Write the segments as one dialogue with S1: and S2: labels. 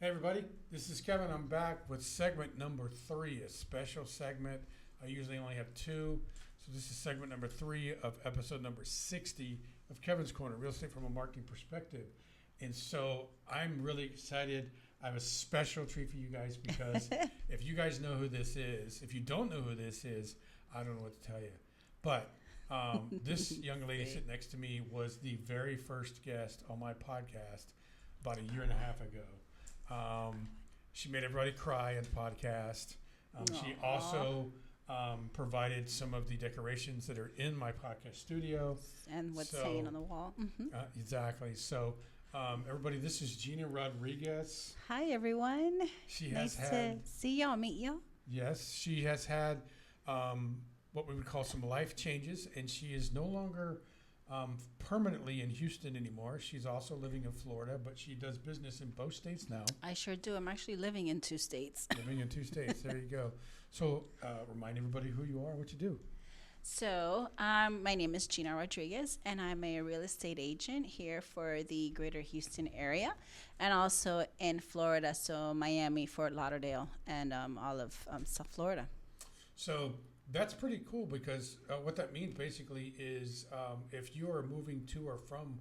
S1: Hey everybody, this is Kevin. I'm back with segment number 3, a special segment. I usually only have 2, so this is segment number 3 of episode number 60 of Kevin's Corner, Real Estate from a Marketing Perspective. And so I'm really excited. I have a special treat for you guys because if you guys know who this is, if you don't know who this is, I don't know what to tell you. But this young lady sitting next to me was the very first guest on my podcast about a year and a half ago. She made everybody cry on the podcast. She also provided some of the decorations that are in my podcast studio.
S2: And what's hanging on the wall. Mm-hmm.
S1: Exactly. So, everybody, this is Gina Rodriguez.
S2: Hi, everyone.
S1: She
S2: nice
S1: has had,
S2: to see y'all, meet y'all.
S1: Yes, she has had what we would call some life changes, and she is no longer permanently in Houston anymore. She's also living in Florida, but she does business in both states now.
S2: I sure do. I'm actually living in 2 states.
S1: Living in 2 states. There you go. So remind everybody who you are, what you do.
S2: So my name is Gina Rodriguez, and I'm a real estate agent here for the greater Houston area and also in Florida, so Miami, Fort Lauderdale, and all of South Florida.
S1: So that's pretty cool because what that means basically is if you are moving to or from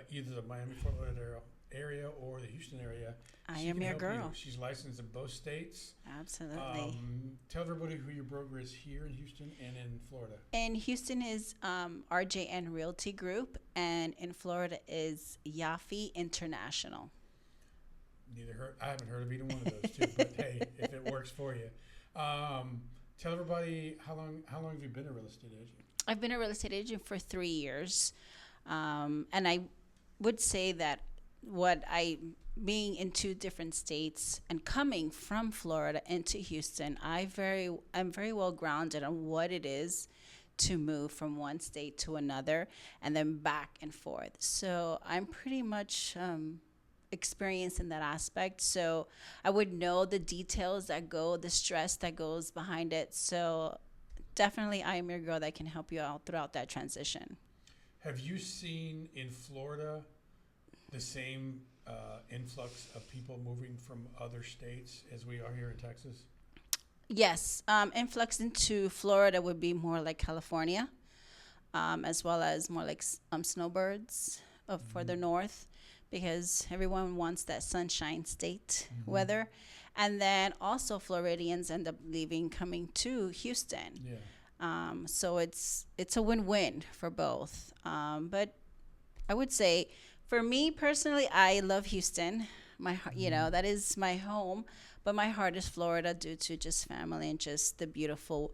S1: either the Miami, Fort Lauderdale area or the Houston area,
S2: I am your girl.
S1: She's licensed in both states.
S2: Absolutely.
S1: Tell everybody who your broker is here in Houston and in Florida.
S2: In Houston is RJN Realty Group, and in Florida is Yafi International.
S1: I haven't heard of either one of those two, but hey, if it works for you. Tell everybody how long have you been a real estate agent?
S2: I've been a real estate agent for 3 years, and I would say that being in 2 different states and coming from Florida into Houston, I'm very well grounded on what it is to move from one state to another and then back and forth. So I'm pretty much experienced in that aspect. So I would know the details the stress that goes behind it. So definitely I am your girl that can help you out throughout that transition.
S1: Have you seen in Florida the same influx of people moving from other states as we are here in Texas?
S2: Yes. Influx into Florida would be more like California, as well as more like snowbirds further north, because everyone wants that sunshine state weather. And then also Floridians end up coming to Houston.
S1: Yeah.
S2: So it's a win-win for both. But I would say, for me personally, I love Houston. That is my home. But my heart is Florida due to just family and just the beautiful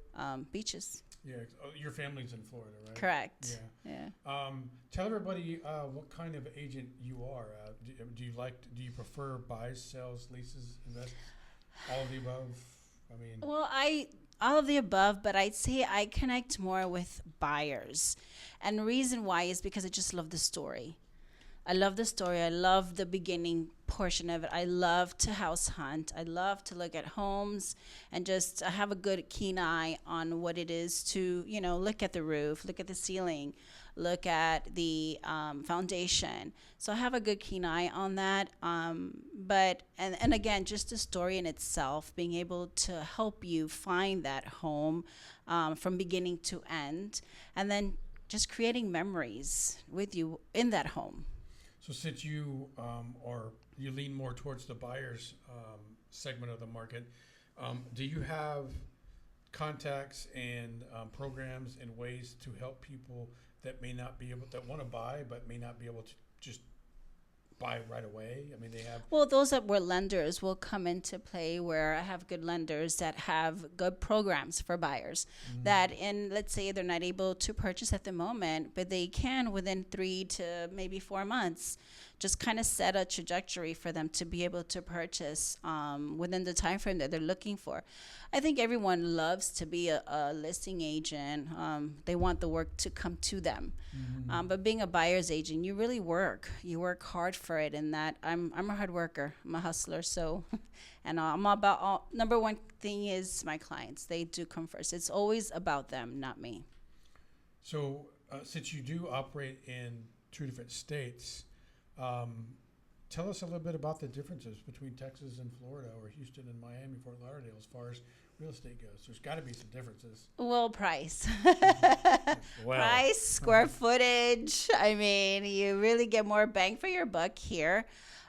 S2: beaches.
S1: Yeah, your family's in Florida, right?
S2: Correct. Yeah.
S1: Tell everybody what kind of agent you are. Do you prefer buys, sells, leases, investments, all of the above?
S2: Well, all of the above, but I'd say I connect more with buyers, and the reason why is because I just love the story. I love the story. I love the beginning portion of it. I love to house hunt. I love to look at homes and just have a good keen eye on what it is to, look at the roof, look at the ceiling, look at the foundation. So I have a good keen eye on that. But again, just the story in itself, being able to help you find that home from beginning to end, and then just creating memories with you in that home.
S1: So since you you lean more towards the buyers segment of the market, do you have contacts and programs and ways to help people that want to buy but may not be able to just buy right away? They have.
S2: Well, those that were lenders will come into play, where I have good lenders that have good programs for buyers that, let's say they're not able to purchase at the moment, but they can within 3 to maybe 4 months, just kind of set a trajectory for them to be able to purchase within the time frame that they're looking for. I think everyone loves to be a listing agent. They want the work to come to them. But being a buyer's agent, you really work. You work hard for it, and that I'm a hard worker. I'm a hustler, so and I'm about number one thing is my clients. They do come first. It's always about them, not me.
S1: So since you do operate in 2 different states, Tell us a little bit about the differences between Texas and Florida, or Houston and Miami, Fort Lauderdale, as far as real estate goes. There's got to be some differences.
S2: Well, price.
S1: Well,
S2: Price, square footage. I mean, you really get more bang for your buck here.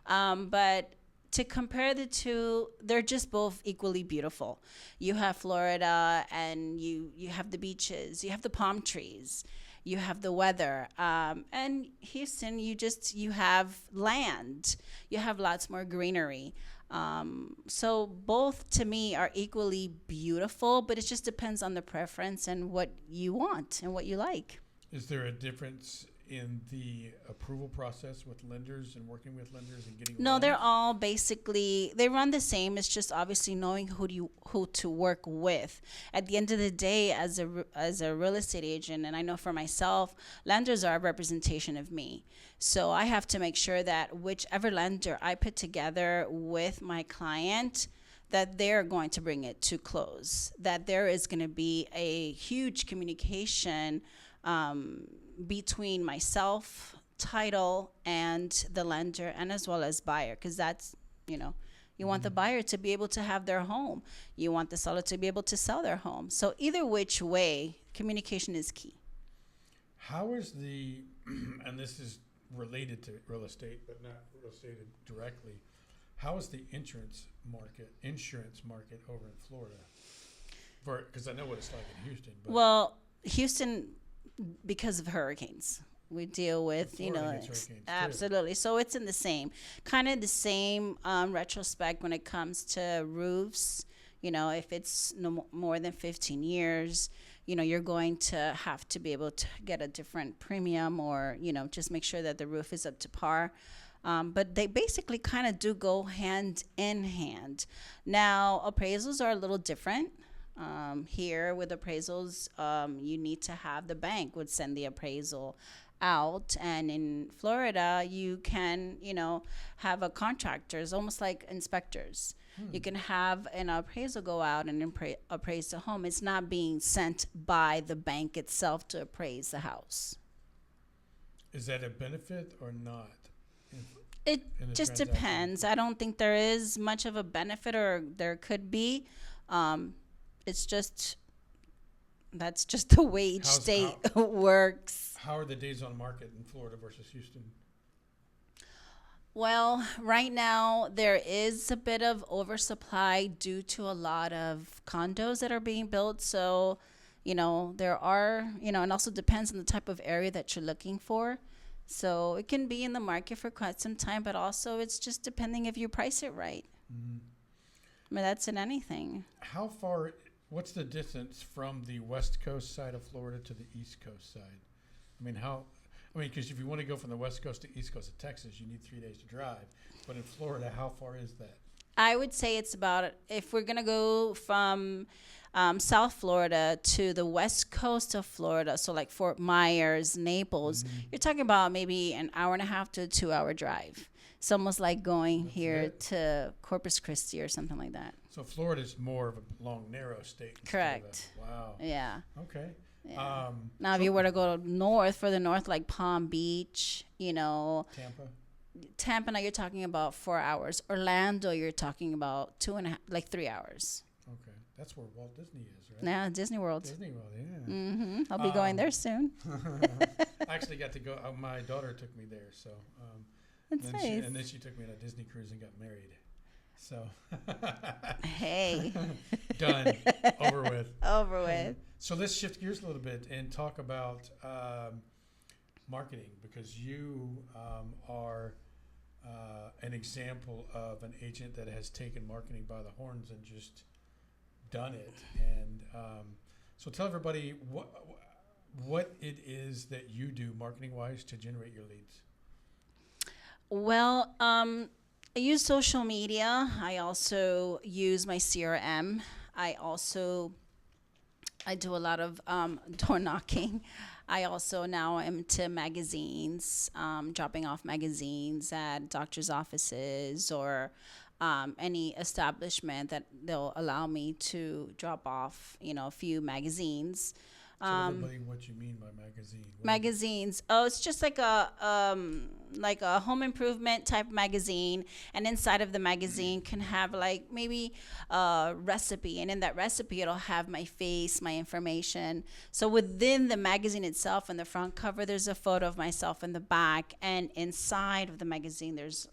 S2: But to compare the two, they're just both equally beautiful. You have Florida, and you have the beaches, you have the palm trees, you have the weather. And Houston, you have land, you have lots more greenery. So both to me are equally beautiful, but it just depends on the preference and what you want and what you like.
S1: is there a difference in the approval process with lenders and working with lenders and getting
S2: No,
S1: loans?
S2: they're all basically they run the same. It's just obviously knowing who to work with. At the end of the day, as a real estate agent, and I know for myself, lenders are a representation of me. So I have to make sure that whichever lender I put together with my client, that they're going to bring it to close. That there is going to be a huge communication between myself, title, and the lender, and as well as buyer, because that's, you want the buyer to be able to have their home. You want the seller to be able to sell their home. So either which way, communication is key.
S1: How is the, and this is related to real estate, but not real estate directly, how is the insurance market over in Florida? Because I know what it's like in Houston. But
S2: Well, Houston, because of hurricanes, we deal with,
S1: Florida gets hurricanes, too.
S2: absolutely. So it's in the same, kind of the same retrospect when it comes to roofs. If it's no more than 15 years, you're going to have to be able to get a different premium, or, just make sure that the roof is up to par. But they basically kind of do go hand in hand. Now, appraisals are a little different. Here with appraisals, you need to have the bank would send the appraisal out, and in Florida you can have a contractors, almost like inspectors. You can have an appraisal go out and appraise the home. It's not being sent by the bank itself to appraise the house.
S1: Is that a benefit or not?
S2: It
S1: in the
S2: just
S1: transaction?
S2: depends. I don't think there is much of a benefit, or there could be. It's just that's just the way each state works.
S1: How are the days on market in Florida versus Houston?
S2: Well, right now there is a bit of oversupply due to a lot of condos that are being built. So, there are, and also depends on the type of area that you're looking for. So it can be in the market for quite some time, but also it's just depending if you price it right.
S1: Mm-hmm.
S2: I mean, that's in anything.
S1: What's the distance from the west coast side of Florida to the east coast side? Because if you want to go from the west coast to east coast of Texas, you need 3 days to drive. But in Florida, how far is that?
S2: I would say it's about, if we're going to go from South Florida to the west coast of Florida, so like Fort Myers, Naples, you're talking about maybe an hour and a half to a 2-hour drive. It's almost like going here to Corpus Christi or something like that.
S1: So Florida's more of a long, narrow state.
S2: Correct.
S1: Wow.
S2: Yeah.
S1: Okay.
S2: Yeah. Now, if you were to go further north, like Palm Beach, Tampa, now you're talking about 4 hours. Orlando, you're talking about 3 hours.
S1: Okay. That's where Walt Disney is, right?
S2: Yeah, Disney World.
S1: Disney World, yeah.
S2: Mm-hmm. I'll be going there soon.
S1: I actually got to go. My daughter took me there, so.
S2: That's nice.
S1: And then she took me on a Disney cruise and got married. So.
S2: Hey.
S1: Done. Over with.
S2: Over with.
S1: So let's shift gears a little bit and talk about marketing, because you are an example of an agent that has taken marketing by the horns and just done it. And so tell everybody what it is that you do marketing-wise to generate your leads.
S2: Well, I use social media. I also use my CRM. I do a lot of door knocking. I also now am into magazines, dropping off magazines at doctor's offices or any establishment that they'll allow me to drop off, a few magazines.
S1: Tell everybody what you mean by magazine.
S2: Magazines. Oh, it's just like a home improvement type magazine, and inside of the magazine can have like maybe a recipe, and in that recipe it'll have my face, my information. So within the magazine itself, in the front cover, there's a photo of myself. In the back and inside of the magazine, there's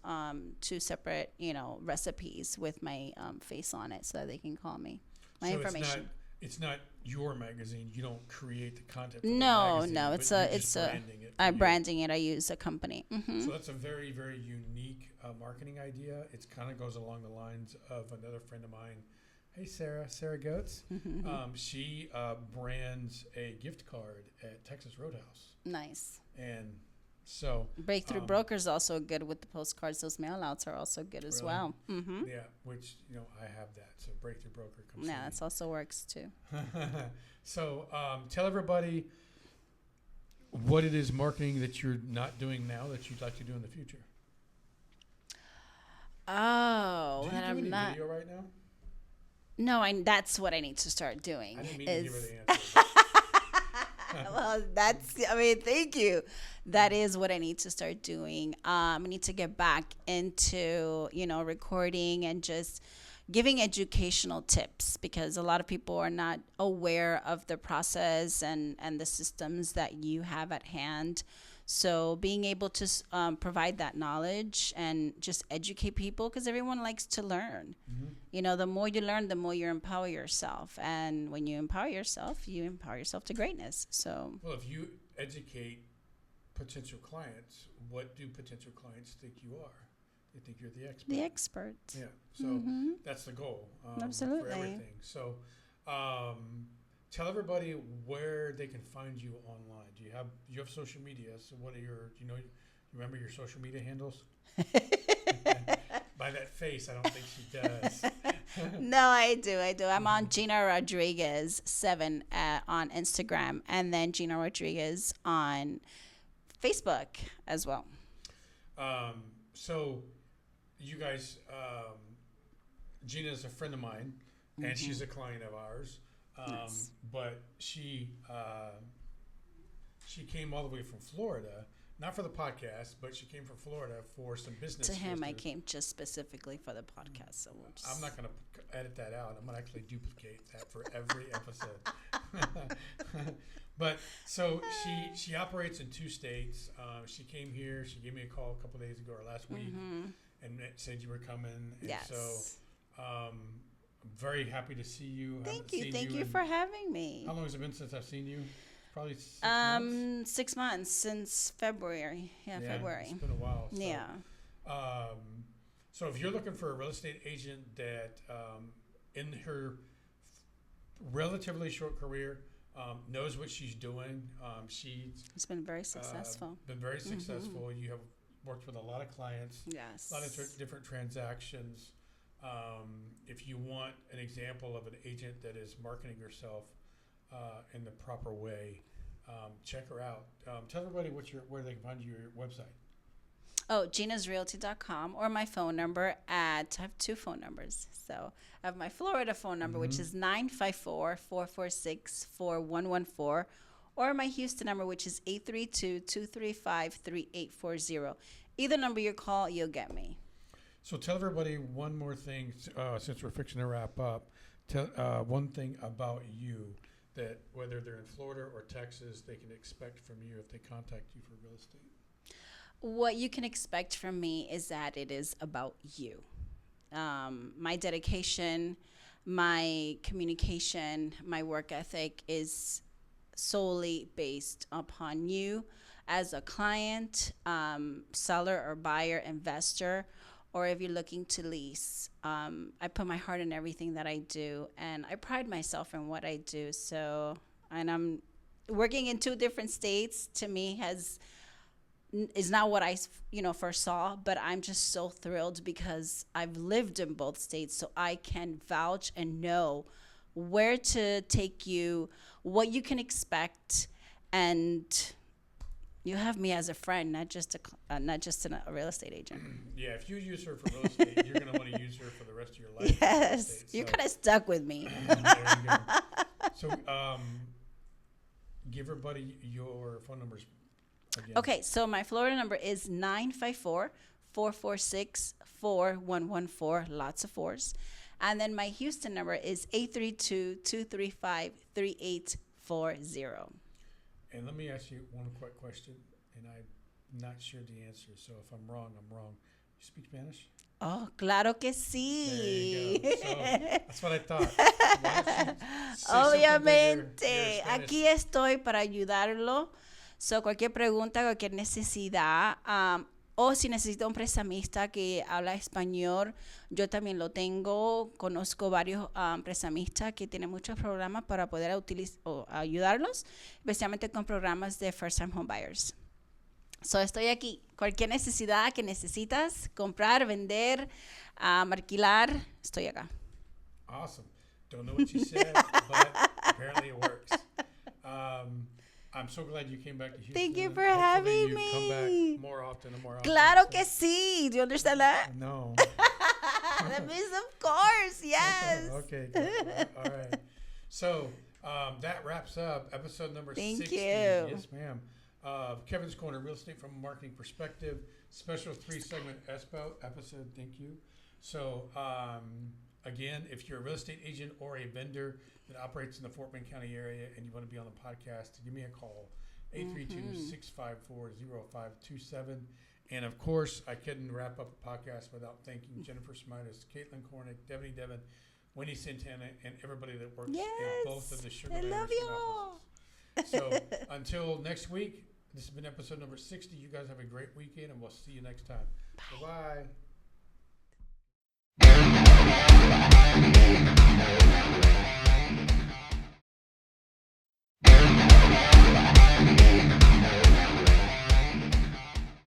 S2: two separate, recipes with my face on it, so that they can call me. My information.
S1: It's not your magazine. You don't create the content. For
S2: No,
S1: the magazine,
S2: no, I'm branding it. I use a company. Mm-hmm.
S1: So that's a very, very unique marketing idea. It kind of goes along the lines of another friend of mine. Hey, Sarah Goetz.
S2: Mm-hmm.
S1: She brands a gift card at Texas Roadhouse.
S2: Nice.
S1: And so
S2: Breakthrough Broker's also good with the postcards. Those mail outs are also good as well. Mm-hmm.
S1: Yeah, which I have that. So Breakthrough Broker comes.
S2: Yeah, that also works too.
S1: So tell everybody what it is marketing that you're not doing now that you'd like to do in the future.
S2: Oh,
S1: do you
S2: that I'm
S1: any
S2: not.
S1: Video right now?
S2: No, that's what I need to start doing.
S1: I didn't mean to give her the answer.
S2: Well, thank you. That is what I need to start doing. I need to get back into, recording and just giving educational tips, because a lot of people are not aware of the process and the systems that you have at hand. So being able to provide that knowledge and just educate people, because everyone likes to learn. Mm-hmm. The more you learn, the more you empower yourself. And when you empower yourself to greatness. So,
S1: well, if you educate potential clients, what do potential clients think you are? They think you're the expert.
S2: The expert.
S1: Yeah. So that's the goal.
S2: Absolutely.
S1: For everything. So tell everybody where they can find you online. Do you have social media? So what are your, you remember your social media handles? By that face, I don't think she does.
S2: No, I do. I'm on Gina Rodriguez 7 on Instagram, and then Gina Rodriguez on Facebook as well.
S1: So you guys, Gina's a friend of mine, and she's a client of ours.
S2: Nice.
S1: But she came all the way from Florida, not for the podcast, but she came from Florida for some business.
S2: To him, I came just specifically for the podcast. So
S1: I'm not going to edit that out. I'm going to actually duplicate that for every episode. But so she operates in 2 states. She came here. She gave me a call a couple days ago or last week, and said you were coming. And
S2: yes.
S1: So I'm very happy to see you.
S2: Thank you for having me.
S1: How long has it been since I've seen you? Probably 6 months.
S2: 6 months since February. Yeah, February.
S1: It's been a while. So,
S2: yeah.
S1: So if you're looking for a real estate agent that in her relatively short career knows what she's doing,
S2: it's been very successful.
S1: You have worked with a lot of clients.
S2: Yes.
S1: A lot of different transactions. If you want an example of an agent that is marketing herself in the proper way, check her out. Tell everybody where they can find your website.
S2: Oh, ginasrealty.com, or my phone number I have 2 phone numbers. So I have my Florida phone number, which is 954-446-4114, or my Houston number, which is 832-235-3840. Either number you call, you'll get me.
S1: So tell everybody one more thing, since we're fixing to wrap up. Tell one thing about you that whether they're in Florida or Texas, they can expect from you if they contact you for real estate.
S2: What you can expect from me is that it is about you. My dedication, my communication, my work ethic is solely based upon you as a client, seller or buyer, investor, or if you're looking to lease. I put my heart in everything that I do, and I pride myself in what I do. So, and I'm working in 2 different states. To me, is not what I first saw, but I'm just so thrilled because I've lived in both states, so I can vouch and know where to take you, what you can expect, and you have me as a friend, not just a real estate agent.
S1: Yeah, if you use her for real estate, you're going to want to use her for the rest of your life.
S2: Yes, you're kind of stuck with me.
S1: There you go. So give everybody your phone numbers again.
S2: Okay, so my Florida number is 954-446-4114, lots of fours. And then my Houston number is 832-235-3840.
S1: And let me ask you one quick question, and I'm not sure the answer, so if I'm wrong, I'm wrong. You speak Spanish?
S2: Oh, claro que
S1: There
S2: sí.
S1: you go. So that's what I thought. Why don't you say something
S2: Obviamente,
S1: to your Spanish?
S2: aquí estoy para ayudarlo. So, cualquier pregunta, cualquier necesidad, o si necesita un prestamista que habla español, yo también lo tengo. Conozco varios prestamistas que tienen muchos programas para poder ayudarlos, especialmente con programas de first time home buyers. So, estoy aquí. Cualquier necesidad que necesitas, comprar, vender, alquilar, estoy acá.
S1: Awesome. Don't know what you said, but apparently it works. I'm so glad you came back to Houston.
S2: Thank you for
S1: Hopefully
S2: having
S1: you
S2: me.
S1: come back more often and more often.
S2: Claro
S1: So-
S2: que sí. Do you understand that?
S1: No.
S2: That means of course, yes.
S1: Okay. Good. All right. So that wraps up episode number
S2: Thank
S1: 60.
S2: you.
S1: Yes, ma'am. Kevin's Corner, real estate from a marketing perspective, special 3-segment episode. Thank you. So again, if you're a real estate agent or a vendor that operates in the Fort Bend County area and you want to be on the podcast, give me a call, 832-654-0527. And of course, I couldn't wrap up a podcast without thanking Jennifer Smitis, Caitlin Cornick, Debbie Devon, Wendy Santana, and everybody that works in both of the Sugar
S2: I
S1: Land
S2: love
S1: Michigan
S2: y'all.
S1: offices. So until next week, this has been episode number 60. You guys have a great weekend, and we'll see you next time. Bye-bye.